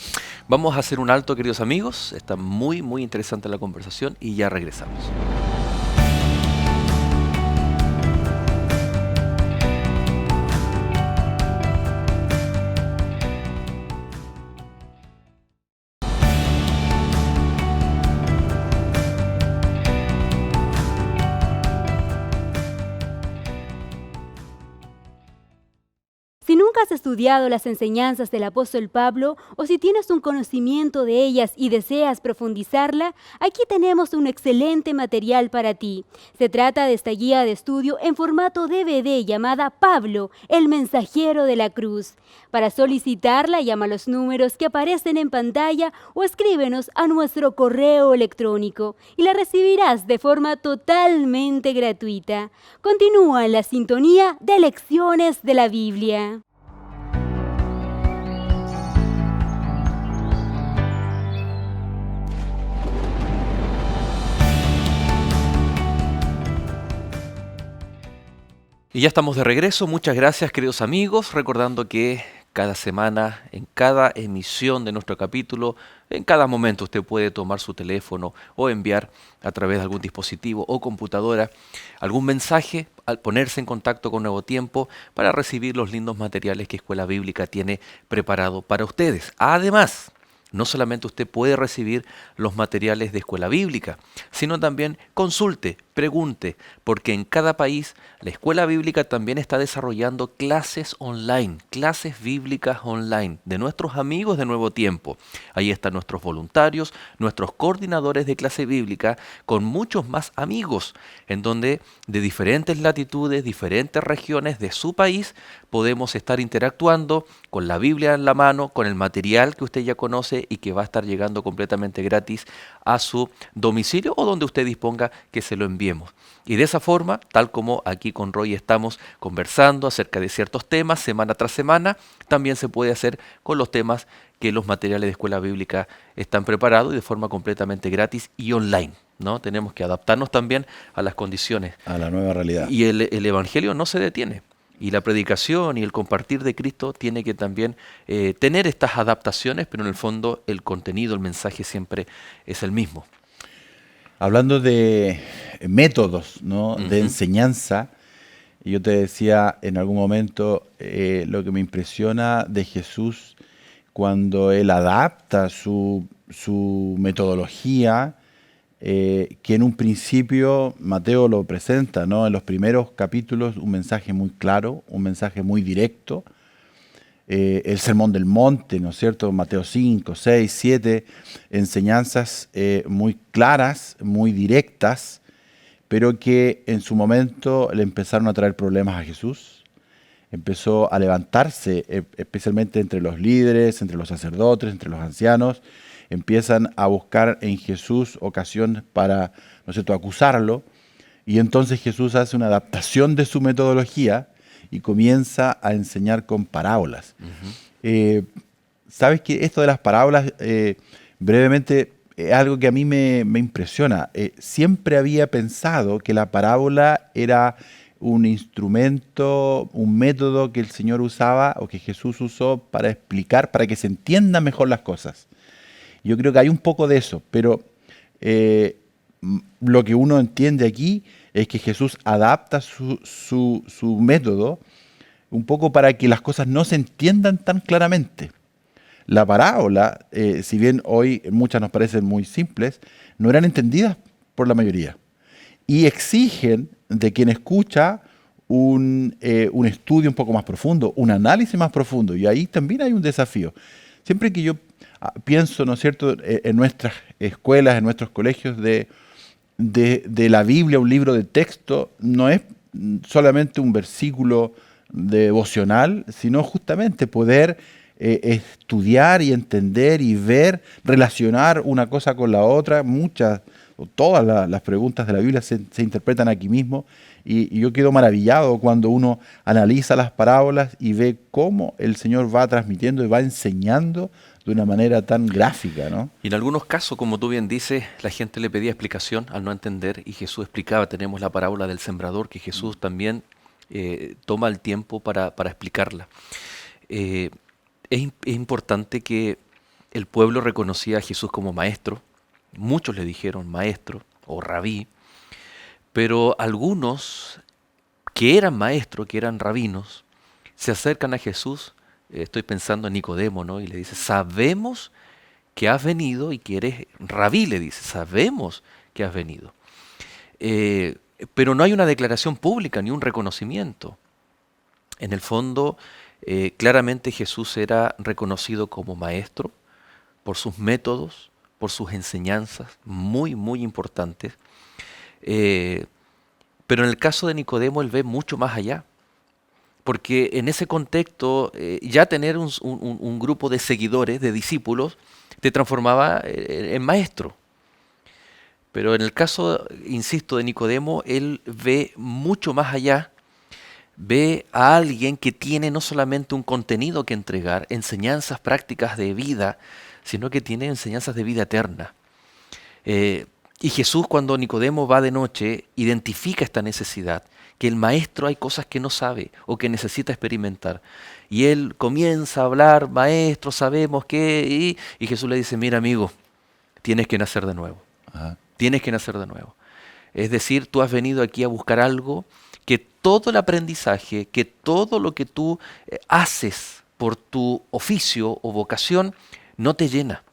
Vamos a hacer un alto, queridos amigos. Está muy, muy interesante la conversación y ya regresamos. Si nunca has estudiado las enseñanzas del apóstol Pablo o si tienes un conocimiento de ellas y deseas profundizarla, aquí tenemos un excelente material para ti. Se trata de esta guía de estudio en formato DVD llamada Pablo, el mensajero de la cruz. Para solicitarla, llama a los números que aparecen en pantalla o escríbenos a nuestro correo electrónico y la recibirás de forma totalmente gratuita. Continúa en la sintonía de Lecciones de la Biblia. Y ya estamos de regreso. Muchas gracias, queridos amigos. Recordando que cada semana, en cada emisión de nuestro capítulo, en cada momento usted puede tomar su teléfono o enviar a través de algún dispositivo o computadora algún mensaje al ponerse en contacto con Nuevo Tiempo para recibir los lindos materiales que Escuela Bíblica tiene preparado para ustedes. Además, no solamente usted puede recibir los materiales de Escuela Bíblica, sino también consulte, pregunte, porque en cada país la Escuela Bíblica también está desarrollando clases online, clases bíblicas online de nuestros amigos de Nuevo Tiempo. Ahí están nuestros voluntarios, nuestros coordinadores de clase bíblica, con muchos más amigos, en donde de diferentes latitudes, diferentes regiones de su país, podemos estar interactuando con la Biblia en la mano, con el material que usted ya conoce y que va a estar llegando completamente gratis a su domicilio o donde usted disponga que se lo enviemos. Y de esa forma, tal como aquí con Roy estamos conversando acerca de ciertos temas semana tras semana, también se puede hacer con los temas que los materiales de Escuela Bíblica están preparados y de forma completamente gratis y online. ¿no? Tenemos que adaptarnos también a las condiciones. A la nueva realidad. Y el Evangelio no se detiene. Y la predicación y el compartir de Cristo tiene que también tener estas adaptaciones, pero en el fondo el contenido, el mensaje siempre es el mismo. Hablando de métodos, ¿no? De Ujú. enseñanza, yo te decía en algún momento lo que me impresiona de Jesús cuando Él adapta su metodología, que en un principio Mateo lo presenta, ¿no? En los primeros capítulos un mensaje muy claro, un mensaje muy directo, el Sermón del Monte, ¿no es cierto? Mateo 5, 6, 7, enseñanzas muy claras, muy directas, pero que en su momento le empezaron a traer problemas a Jesús. Empezó a levantarse, especialmente entre los líderes, entre los sacerdotes, entre los ancianos, empiezan a buscar en Jesús ocasión para, ¿no es cierto?, acusarlo, y entonces Jesús hace una adaptación de su metodología y comienza a enseñar con parábolas. Eh, Sabes que esto de las parábolas, brevemente, es algo que a mí me impresiona. Siempre había pensado que la parábola era un instrumento, un método que el Señor usaba o que Jesús usó para explicar, para que se entiendan mejor las cosas. Yo creo que hay un poco de eso, pero lo que uno entiende aquí es que Jesús adapta su método un poco para que las cosas no se entiendan tan claramente. La parábola, si bien hoy muchas nos parecen muy simples, no eran entendidas por la mayoría. Y exigen de quien escucha un estudio un poco más profundo, un análisis más profundo. Y ahí también hay un desafío. Siempre que yo pienso, ¿no es cierto?, en nuestras escuelas, en nuestros colegios de la Biblia, un libro de texto, no es solamente un versículo devocional, sino justamente poder estudiar y entender y ver, relacionar una cosa con la otra. Muchas o todas las preguntas de la Biblia se interpretan aquí mismo, y yo quedo maravillado cuando uno analiza las parábolas y ve cómo el Señor va transmitiendo y va enseñando de una manera tan gráfica, ¿no? Y en algunos casos, como tú bien dices, la gente le pedía explicación al no entender y Jesús explicaba. Tenemos la parábola del sembrador que Jesús también toma el tiempo para explicarla. Eh, es importante que el pueblo reconocía a Jesús como maestro. Muchos le dijeron maestro o rabí, pero algunos que eran maestros, que eran rabinos, se acercan a Jesús. Estoy pensando en Nicodemo, ¿no? Y le dice, sabemos que has venido y que eres rabí, le dice, sabemos que has venido. Eh, pero no hay una declaración pública ni un reconocimiento. En el fondo, claramente Jesús era reconocido como maestro por sus métodos, por sus enseñanzas, muy, muy importantes. Eh, pero en el caso de Nicodemo, él ve mucho más allá. Porque en ese contexto, ya tener un grupo de seguidores, de discípulos, te transformaba en maestro. Pero en el caso, insisto, de Nicodemo, él ve mucho más allá, ve a alguien que tiene no solamente un contenido que entregar, enseñanzas prácticas de vida, sino que tiene enseñanzas de vida eterna. Y Jesús, cuando Nicodemo va de noche, identifica esta necesidad, que el maestro hay cosas que no sabe o que necesita experimentar. Y él comienza a hablar, maestro, sabemos que... Y Jesús le dice, mira amigo, tienes que nacer de nuevo. Ajá. Tienes que nacer de nuevo. Es decir, tú has venido aquí a buscar algo que todo el aprendizaje, que todo lo que tú haces por tu oficio o vocación, no te llena.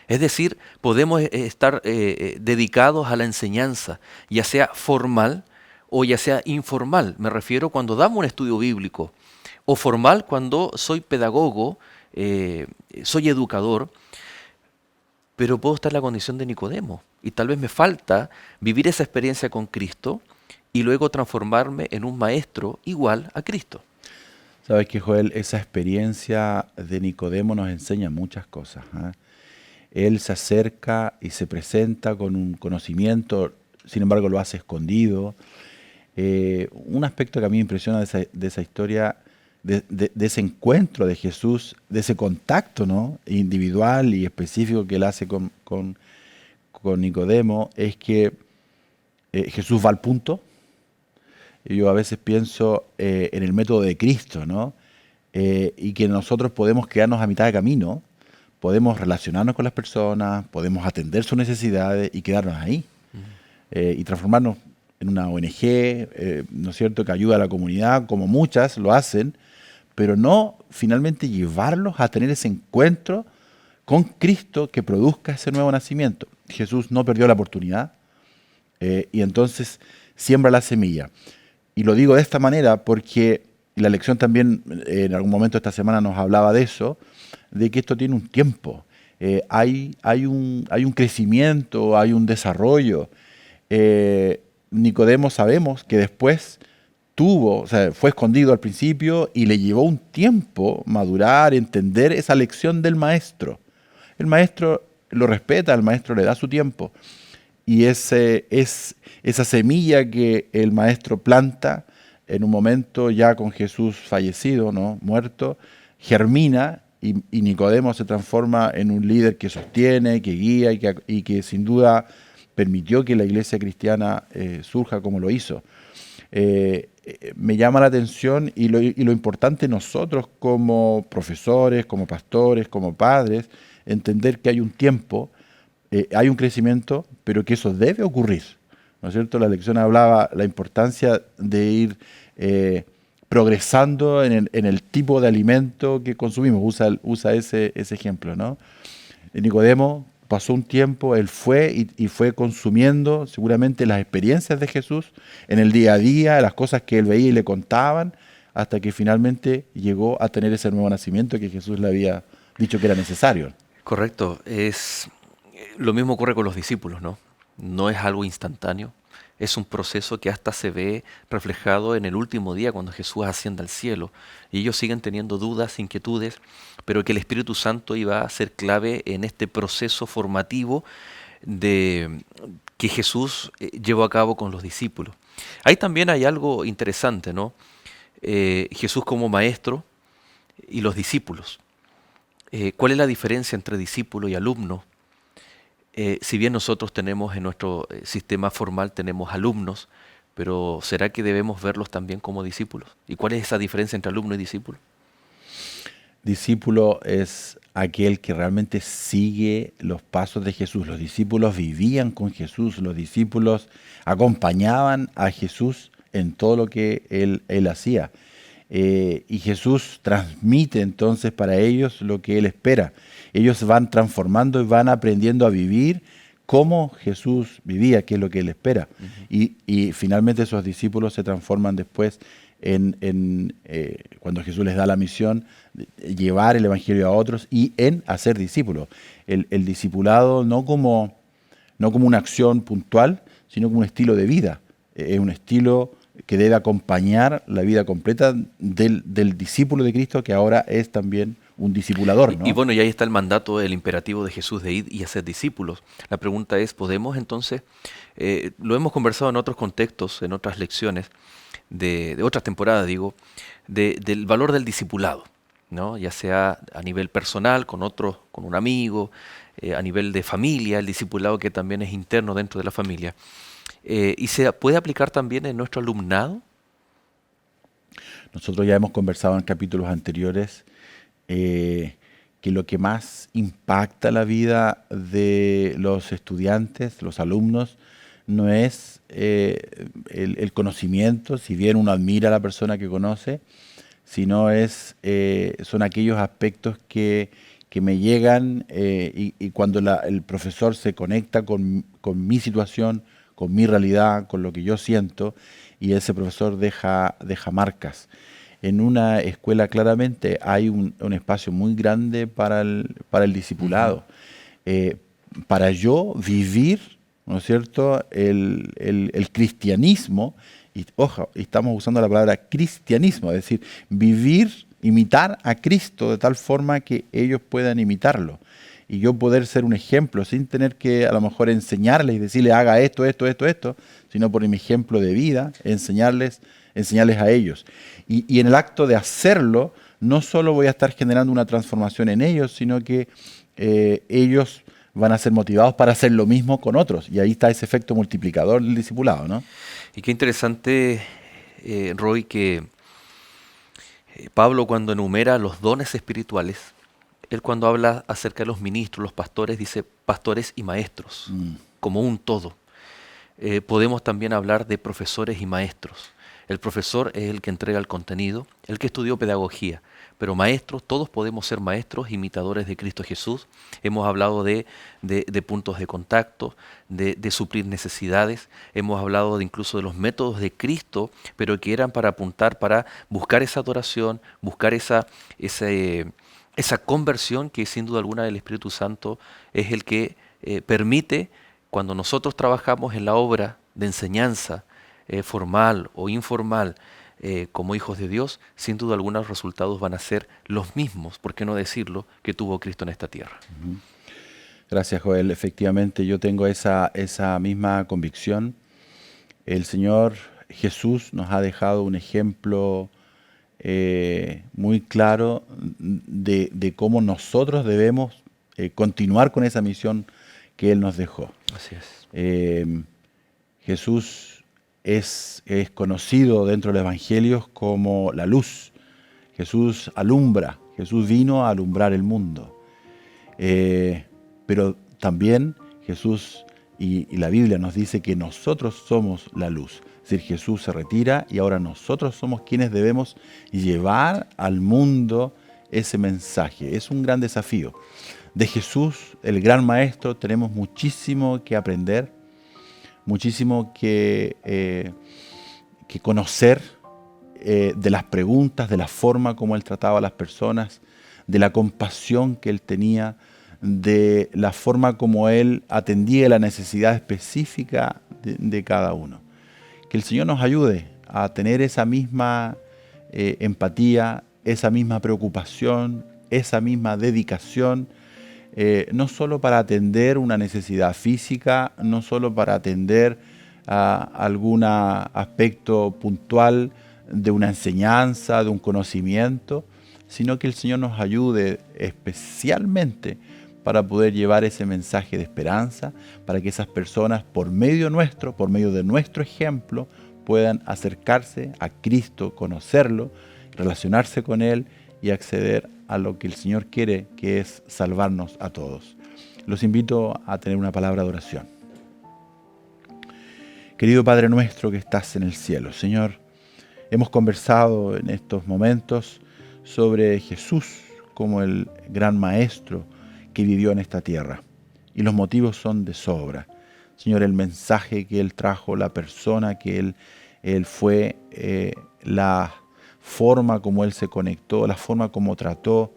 Es decir, podemos estar dedicados a la enseñanza, ya sea formal o ya sea informal. Me refiero cuando damos un estudio bíblico, o formal cuando soy pedagogo, soy educador, pero puedo estar en la condición de Nicodemo y tal vez me falta vivir esa experiencia con Cristo y luego transformarme en un maestro igual a Cristo. Sabes que, Joel, esa experiencia de Nicodemo nos enseña muchas cosas, ¿eh? Él se acerca y se presenta con un conocimiento, sin embargo lo hace escondido. Un aspecto que a mí me impresiona de esa historia, de ese encuentro de Jesús, de ese contacto, ¿no?, individual y específico que él hace con con Nicodemo es que Jesús va al punto. Y yo a veces pienso en el método de Cristo, ¿no? Y que nosotros podemos quedarnos a mitad de camino, podemos relacionarnos con las personas, podemos atender sus necesidades y quedarnos ahí. Y transformarnos en una ONG, ¿no es cierto?, que ayuda a la comunidad, como muchas lo hacen, pero no finalmente llevarlos a tener ese encuentro con Cristo que produzca ese nuevo nacimiento. Jesús no perdió la oportunidad y entonces siembra la semilla. Y lo digo de esta manera porque la lección también en algún momento esta semana nos hablaba de eso, de que esto tiene un tiempo. Hay un crecimiento, hay un desarrollo. Nicodemo sabemos que después fue escondido al principio y le llevó un tiempo madurar, entender esa lección del maestro. El maestro lo respeta, el maestro le da su tiempo. Y esa semilla que el maestro planta en un momento ya con Jesús fallecido, ¿no?, muerto, germina y Nicodemo se transforma en un líder que sostiene, que guía y que sin duda permitió que la iglesia cristiana surja como lo hizo. Me llama la atención y lo importante nosotros como profesores, como pastores, como padres, entender que hay un tiempo, hay un crecimiento, pero que eso debe ocurrir, ¿no es cierto? La lección hablaba la importancia de ir progresando en el tipo de alimento que consumimos. Usa ese ejemplo, ¿no? Nicodemo pasó un tiempo, él fue y fue consumiendo seguramente las experiencias de Jesús en el día a día, las cosas que él veía y le contaban, hasta que finalmente llegó a tener ese nuevo nacimiento que Jesús le había dicho que era necesario. Correcto. Lo mismo ocurre con los discípulos, ¿no? No es algo instantáneo. Es un proceso que hasta se ve reflejado en el último día cuando Jesús asciende al cielo. Y ellos siguen teniendo dudas, inquietudes, pero que el Espíritu Santo iba a ser clave en este proceso formativo que Jesús llevó a cabo con los discípulos. Ahí también hay algo interesante, ¿no? Jesús como maestro y los discípulos. ¿Cuál es la diferencia entre discípulo y alumno? Si bien nosotros tenemos en nuestro sistema formal tenemos alumnos, pero ¿será que debemos verlos también como discípulos? ¿Y cuál es esa diferencia entre alumno y discípulo? Discípulo es aquel que realmente sigue los pasos de Jesús. Los discípulos vivían con Jesús, los discípulos acompañaban a Jesús en todo lo que él hacía. Y Jesús transmite entonces para ellos lo que Él espera. Ellos van transformando y van aprendiendo a vivir como Jesús vivía, que es lo que Él espera. Y finalmente esos discípulos se transforman después cuando Jesús les da la misión de llevar el Evangelio a otros y en hacer discípulos. El discipulado no como una acción puntual, sino como un estilo de vida. Es un estilo que debe acompañar la vida completa del discípulo de Cristo, que ahora es también un discipulador, ¿no? Y bueno, y ahí está el mandato, el imperativo de Jesús de ir y hacer discípulos. La pregunta es, ¿podemos entonces, lo hemos conversado en otros contextos, en otras lecciones, de otras temporadas, digo, del valor del discipulado, ¿no? Ya sea a nivel personal, con otro, con un amigo, a nivel de familia, el discipulado que también es interno dentro de la familia. ¿Y se puede aplicar también en nuestro alumnado? Nosotros ya hemos conversado en capítulos anteriores que lo que más impacta la vida de los estudiantes, los alumnos, no es el conocimiento, si bien uno admira a la persona que conoce, sino son aquellos aspectos que me llegan y cuando el profesor se conecta con mi situación, con mi realidad, con lo que yo siento, y ese profesor deja marcas. En una escuela claramente hay un espacio muy grande para el discipulado. Para yo vivir, ¿no es cierto?, el cristianismo, y ojo, estamos usando la palabra cristianismo, es decir, imitar a Cristo de tal forma que ellos puedan imitarlo. Y yo poder ser un ejemplo sin tener que a lo mejor enseñarles y decirles haga esto, sino por mi ejemplo de vida, enseñarles a ellos. Y en el acto de hacerlo, no solo voy a estar generando una transformación en ellos, sino que ellos van a ser motivados para hacer lo mismo con otros. Y ahí está ese efecto multiplicador del discipulado, ¿no? Y qué interesante, Roy, que Pablo cuando enumera los dones espirituales, él cuando habla acerca de los ministros, los pastores, dice pastores y maestros, como un todo. Podemos también hablar de profesores y maestros. El profesor es el que entrega el contenido, el que estudió pedagogía, pero maestros, todos podemos ser maestros, imitadores de Cristo Jesús. Hemos hablado de puntos de contacto, de suplir necesidades, hemos hablado incluso de los métodos de Cristo, pero que eran para apuntar, para buscar esa adoración, buscar esa conversión que sin duda alguna el Espíritu Santo es el que permite, cuando nosotros trabajamos en la obra de enseñanza, formal o informal, como hijos de Dios, sin duda alguna los resultados van a ser los mismos, por qué no decirlo, que tuvo Cristo en esta tierra. Gracias, Joel. Efectivamente, yo tengo esa misma convicción. El Señor Jesús nos ha dejado un ejemplo muy claro de cómo nosotros debemos continuar con esa misión que Él nos dejó. Así es. Jesús es conocido dentro de los evangelios como la luz. Jesús alumbra, Jesús vino a alumbrar el mundo. Pero también Jesús y la Biblia nos dice que nosotros somos la luz. Es decir, Jesús se retira y ahora nosotros somos quienes debemos llevar al mundo ese mensaje. Es un gran desafío. De Jesús, el gran maestro, tenemos muchísimo que aprender, muchísimo que conocer de las preguntas, de la forma como Él trataba a las personas, de la compasión que Él tenía, de la forma como Él atendía la necesidad específica de cada uno. Que el Señor nos ayude a tener esa misma empatía, esa misma preocupación, esa misma dedicación, no solo para atender una necesidad física, no solo para atender algún aspecto puntual de una enseñanza, de un conocimiento, sino que el Señor nos ayude especialmente para poder llevar ese mensaje de esperanza, para que esas personas, por medio nuestro, por medio de nuestro ejemplo, puedan acercarse a Cristo, conocerlo, relacionarse con Él y acceder a lo que el Señor quiere, que es salvarnos a todos. Los invito a tener una palabra de oración. Querido Padre nuestro que estás en el cielo, Señor, hemos conversado en estos momentos sobre Jesús como el gran maestro que vivió en esta tierra. Y los motivos son de sobra. Señor, el mensaje que Él trajo, la persona que Él fue, la forma como Él se conectó, la forma como trató.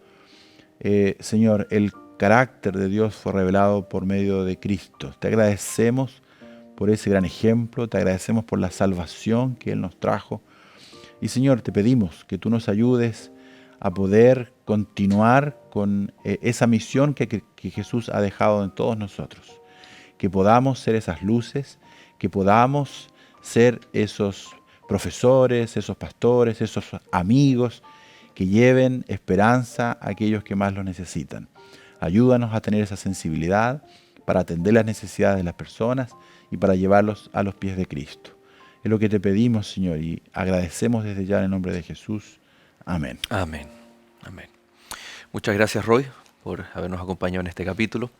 Señor, el carácter de Dios fue revelado por medio de Cristo. Te agradecemos por ese gran ejemplo, te agradecemos por la salvación que Él nos trajo. Y Señor, te pedimos que tú nos ayudes a poder continuar con esa misión que Jesús ha dejado en todos nosotros. Que podamos ser esas luces, que podamos ser esos profesores, esos pastores, esos amigos que lleven esperanza a aquellos que más lo necesitan. Ayúdanos a tener esa sensibilidad para atender las necesidades de las personas y para llevarlos a los pies de Cristo. Es lo que te pedimos, Señor, y agradecemos desde ya en el nombre de Jesús. Amén. Amén. Amén. Muchas gracias, Roy, por habernos acompañado en este capítulo.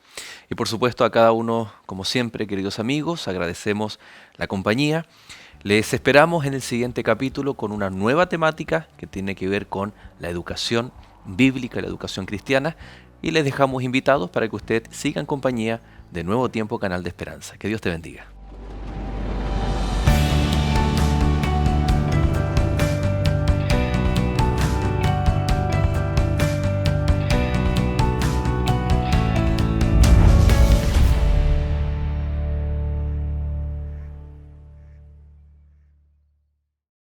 Y por supuesto a cada uno, como siempre, queridos amigos, agradecemos la compañía. Les esperamos en el siguiente capítulo con una nueva temática que tiene que ver con la educación bíblica y la educación cristiana. Y les dejamos invitados para que usted siga en compañía de Nuevo Tiempo, Canal de Esperanza. Que Dios te bendiga.